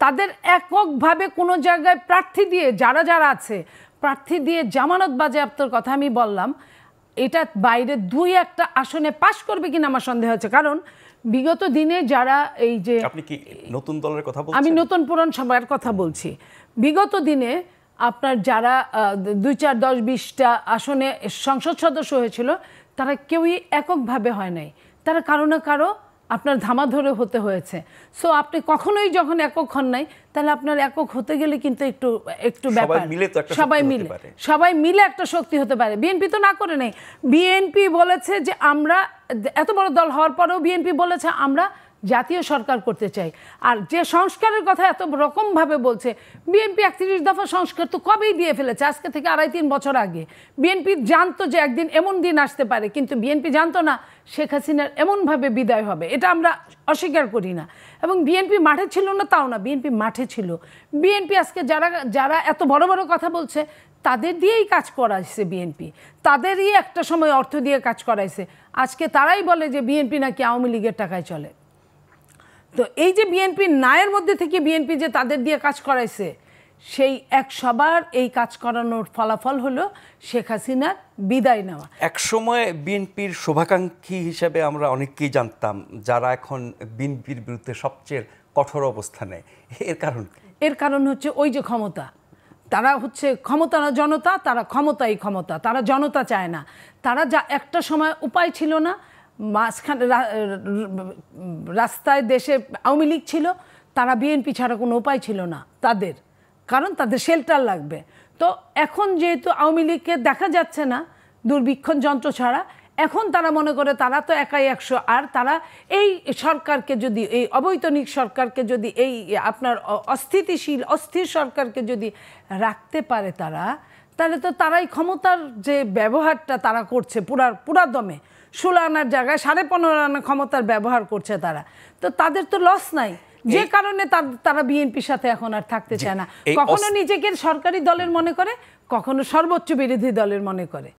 তাদের এককভাবে কোনো জায়গায় প্রার্থী দিয়ে যারা আছে প্রার্থী দিয়ে জামানত বাজেয়াপ্তর কথা আমি বললাম, এটা বাইরে দুই একটা আসনে পাশ করবে কিনা আমার সন্দেহ হচ্ছে। কারণ বিগত দিনে যারা এই যে, আপনি কি নতুন দলের কথা বলছেন? আমি নতুন পুরান সবার কথা বলছি। বিগত দিনে আপনার যারা 2, 4, 10, 20টা আসনে সংসদ সদস্য হয়েছিল, তারা কেউই এককভাবে হয় নাই, তারা কারো না কারো আপনার ধামা ধরে হতে হয়েছে। সো আপনি কখনোই যখন একক হন নাই, তাহলে আপনার একক হতে গেলে কিন্তু একটু ব্যাপার, সবাই মিলে একটা শক্তি হতে পারে। বিএনপি তো না করে নাই। বিএনপি বলেছে যে আমরা এত বড় দল হওয়ার পরেও বিএনপি বলেছে আমরা জাতীয় সরকার করতে চাই। আর যে সংস্কারের কথা এত রকমভাবে বলছে, বিএনপি 31 দফা সংস্কার তো কবেই দিয়ে ফেলেছে, আজকে থেকে 2.5-3 বছর আগে। বিএনপি জানতো যে একদিন এমন দিন আসতে পারে, কিন্তু বিএনপি জানতো না শেখ হাসিনার এমনভাবে বিদায় হবে, এটা আমরা অস্বীকার করি না। এবং বিএনপি মাঠে ছিল না তাও না, বিএনপি মাঠে ছিল। বিএনপি আজকে যারা এত বড় বড় কথা বলছে, তাদের দিয়েই কাজ করাইছে বিএনপি, তাদেরই একটা সময় অর্থ দিয়ে কাজ করাইছে। আজকে তারাই বলে যে বিএনপি নাকি আওয়ামী লীগের টাকায় চলে। তো এই যে বিএনপি নায়ের মধ্যে থেকে বিএনপি যে তাদের দিয়ে কাজ করাইছে, সেই সবার এই কাজ করানোর ফলাফল হলো শেখ হাসিনার বিদায় নেওয়া। এক সময় বিএনপির শুভাকাঙ্ক্ষী হিসেবে আমরা অনেককেই জানতাম, যারা এখন বিএনপির বিরুদ্ধে সবচেয়ে কঠোর অবস্থানে। এর কারণ হচ্ছে ওই যে ক্ষমতা। তারা হচ্ছে ক্ষমতা না জনতা, তারা ক্ষমতাই ক্ষমতা, তারা জনতা চায় না। তারা যা একটা সময় উপায় ছিল না, মাঝখানে রাস্তায় দেশে আওয়ামী লীগ ছিল, তারা বিএনপি ছাড়া কোনো উপায় ছিল না তাদের, কারণ তাদের শেল্টার লাগবে। তো এখন যেহেতু আওয়ামী লীগকে দেখা যাচ্ছে না দুর্বীক্ষণ যন্ত্র ছাড়া, এখন তারা মনে করে তারা তো একাই 100, আর তারা এই সরকারকে যদি, এই অবৈতনিক সরকারকে যদি, এই আপনার অস্থির সরকারকে যদি রাখতে পারে তাহলে তো তারাই ক্ষমতার যে ব্যবহারটা তারা করছে পুরা দমে, 16 আনার জায়গায় 15.5 আনা ক্ষমতার ব্যবহার করছে তারা, তো তাদের তো লস নাই। যে কারণে তারা বিএনপির সাথে এখন আর থাকতে চায় না। কখনো নিজেকে সরকারি দলের মনে করে, কখনো সর্বোচ্চ বিরোধী দলের মনে করে।